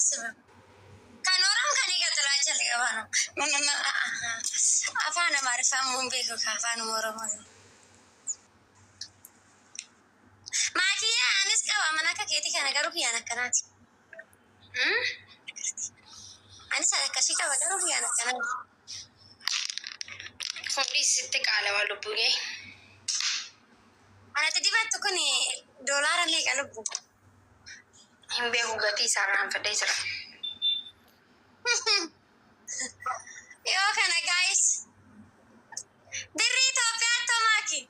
አያስብም። ከኖረም ከኔ ቀጥሎ አንችል ገባ ነው አፋን አማርፋ ሙን ቤኩ ከአፋን ኦሮሞ ማኪያ አንስ ቀባ መናከ ኬቲ ከነገሩ ያነከናት አንስ አለከሽ ቀባ ገሩ ያነከናት ፎዲስ ትቃለዋሉ ቡጌ አና ተዲባት ኩኒ ዶላር ላይ ቀልቡ Himbe hugati sarang fedai sir. Yo kana guys. Birri Ethiopia tomaki.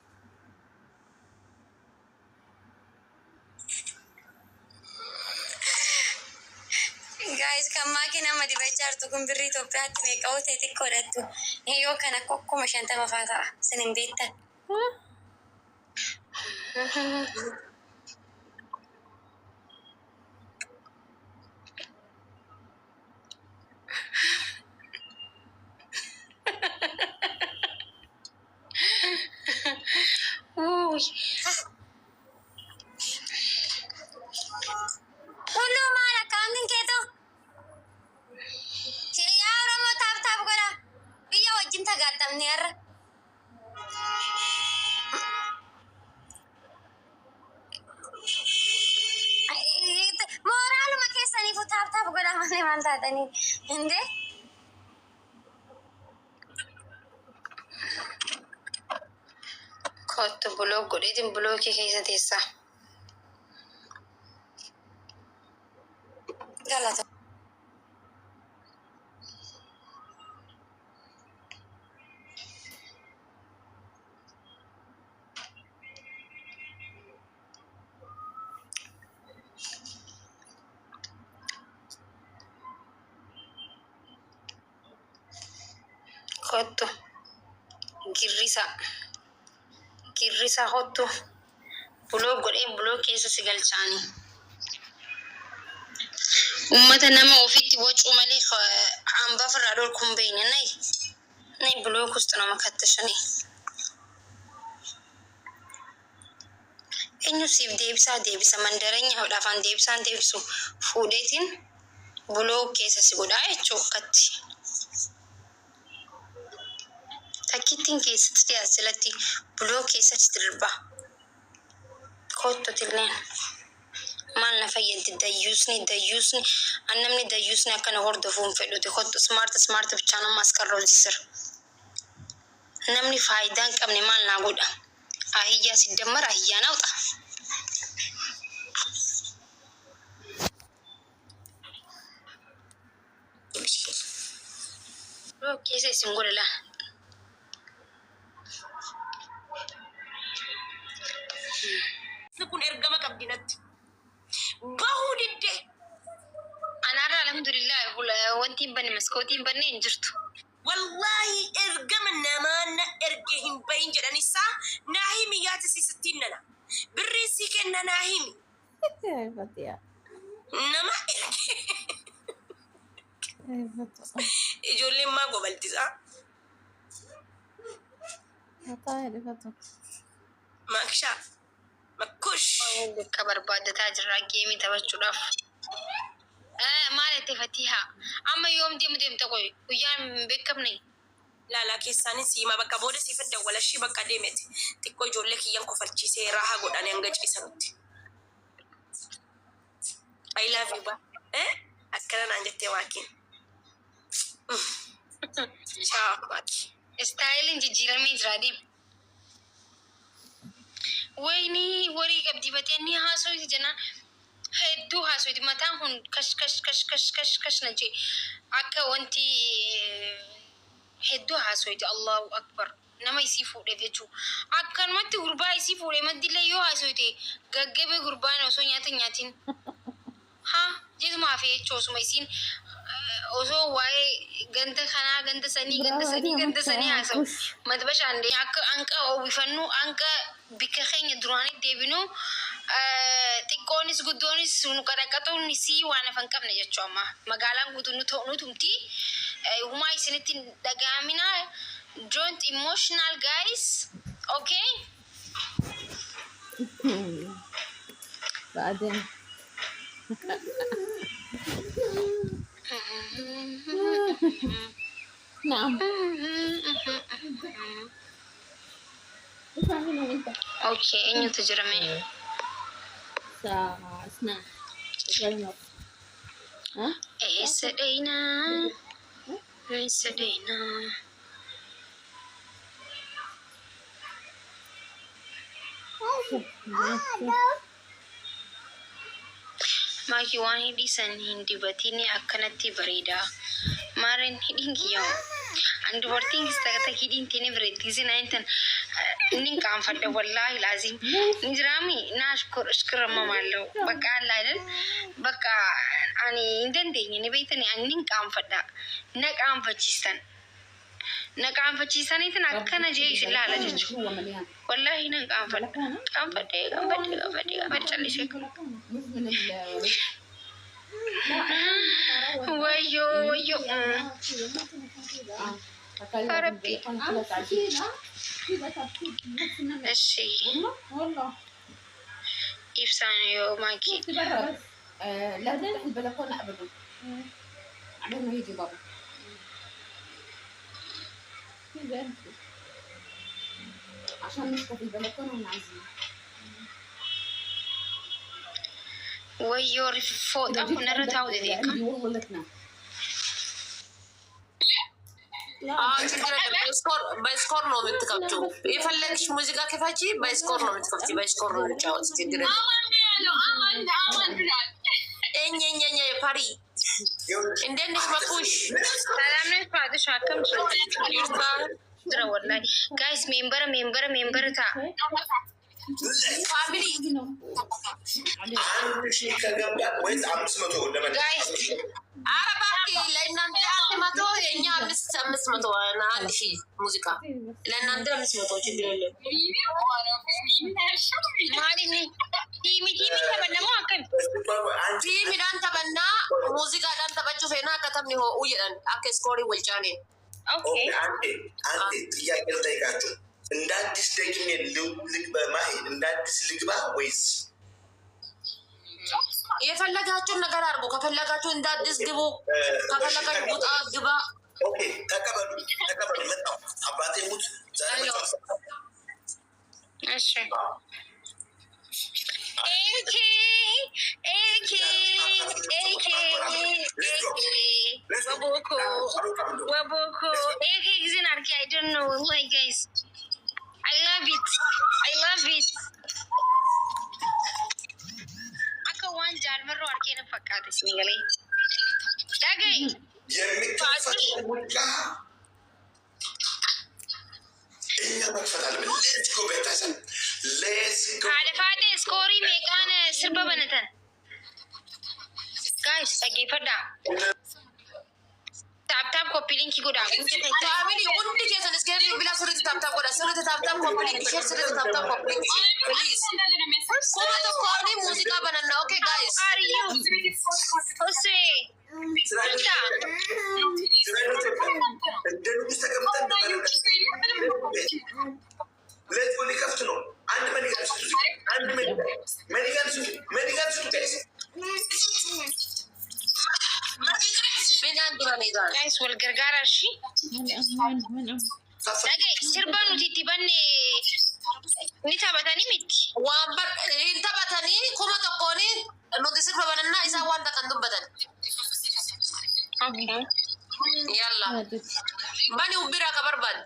Guys kamaki nama dibachar tu kun birri Ethiopia me kaute tikkorattu. Yo kana kokko mashanta mafata sinin betta. Hello, Mara. Coming, Keto. Siya mo tap ko na. Biya wajin tagatam niya. Moral makesa ni tap ko na mali malta tani. Hindi. Kottu blog godin blog ke kaisa tessa. Galata. Kottu girrisa hottu blog godin blog keessa sigalchaani. Ummata nama ofitti wacuu malee hambaa firraa dhorkuun beeyne nay blog kustu nama kattashani. Eenyu siif deebisa mandaranya hodhaafaan deebisaan deebisu fuudheetiin blog keessa si godhaa jechuu akkatti. Takkittiin keessatti asilatti blog keessatti dirba. Kottu tilleen. Maal na fayyaddi dayyuusni annamni dayyuusni akkana hordofuun fedhuti kottu smart bichaa nama asqarroo jisir namni faayidaan qabne maal naa godha ahiyyaa siddammara ahiyyaa nawxa keessa isin godhala kun ergama qabdinatti bahudidde anara alhamdulillah wanti bani maskoti bani injirtu wallahi ergama namana ergehim bayin jedanisa nahimi yati sistinna birri sikenna nahimi fatia nama ijolle ma gobaltisa mata ele fato maksha makush kabar badata jirra geemi tabachuudhaaf maalete fatiha amma yoom deemta qoy guyyaan beekamne laala keessani siima bakka booda siifan dawwalashi bakka deemete xiqqoo ijoollee kiyyan kofalchiisee raaha godhanii hanga ciisanitti I love you ba akkana naan jettee waakiin ciao waaki styling jijjiiramee jira deem wayni warii qabdi bateenni haasooti jena hedduu haasooti mataan kun kash na jee akka wanti hedduu haasooti Allahu akbar nama isii fuudheef jechuu akkanumatti gurbaa isii fuudhee maddillee yoo haasooti gaggabe gurbaan osoo nyaatin ha jeetuma hafee jechuu osuma isiin osoo waa'ee ganda kanaa ganda sanii haasa'u madbashaan akka anqa oowwifannu anqa bika keenya duraanii deebinu xiqqoonis guddoonis nu qadaqatuun sii waan afan qabne jechuu amma magaalaan guutuu nu tumti humaa isinitti dhagaamina don't emotional guys okay بعدين نعم. اوكي انو تجرمي اسمع سدينا سدينا Maki waan hidhii san hin dibatiin akkanatti bareeda. Maareen hidhiin kiyyamu. An dubartiin takka hidhiin tini bareetti sin ayitan nin qaanfadha wallaahi laazim. Nijiraami naa shukramamaalaw. Bakka allaadan bakka ani hin dandeenye ni beektani ani nin qaanfadha. Na qaanfachiistan. Na qaanfachiisaniitin akkana jee isin laala jechuudha. Wallaahi nan qaanfadha. Qaanfadhee callisee. Wayyo. Rabbi. እሺ ኢብሳን yoo maakii. لا تفتح البلكونة أبدا. عبال ما يجي بابا. عشان نشوف البلكونة ونعزل. ويو فوق أبو نرتاو ديك. በስኮር ነው የምትከፍችው። የፈለግሽ ሙዚቃ ክፈቺ፣ በስኮር ነው የምትከፍቺ። በስኮር ነው የምትጫወት። ችግር እኛ ፓሪ እንዴት ነሽ? መኩሽ ሰላም ነሽ? ፋድሽ አከም ድረ ወላሂ ጋይስ ሜምበር ታ ፋሚሊ ጋይስ አረባ ለእናንተ 100 የእኛ 500 አንድ ሺህ ሙዚቃ ለእናንተ 500 ችግር የለም። ቲሚዳን ተበና ሙዚቃ ዳን ተበቹ ፌና ከተምኒ ሆ ውየዳን አከ ስኮሪ ወልጫኔ ኦኬ አንዴ ጥያቄ ልጠይቃችሁ። እንደ አዲስ ደግሜ ልግባ ማሄድ እንደ አዲስ ልግባ ወይስ የፈለጋችሁን ነገር አድርጉ። ከፈለጋችሁ እንደ አዲስ ግቡ፣ ከፈለጋችሁ ቡጣ ግባ። ኦኬ ተቀበሉ። መጣሁ አባቴ ሙት ዛሬ እሺ Waboko. Isn't okay? I don't know. Why, guys? I love it. Aka one jar arke na fakkaate sinigale. Dagay. Faade scoring meeqaan sirba banatan. Guys, dhaggeeffadhaa. Taap copy link godha. Family hundi keessan iskeerii bila sirriitti taap godha. Sirriitti taap copy link share sirriitti taap copy link please. Kuma tokkoon muuziqaa bananna. Okay guys. Are you? Ose. Let's go lift no. And medical guys, wal gargaara shi. Dage sirba nuti itti banne ni taphatanii miti. Waan hin taphatanii kuma tokkoon nuti sirba banannaa isaa wanta kan dubbatan. Okay. Yalla. Bani ubbira ka barbaad.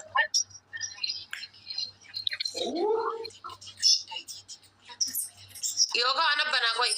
Yookaan ana banaa koy.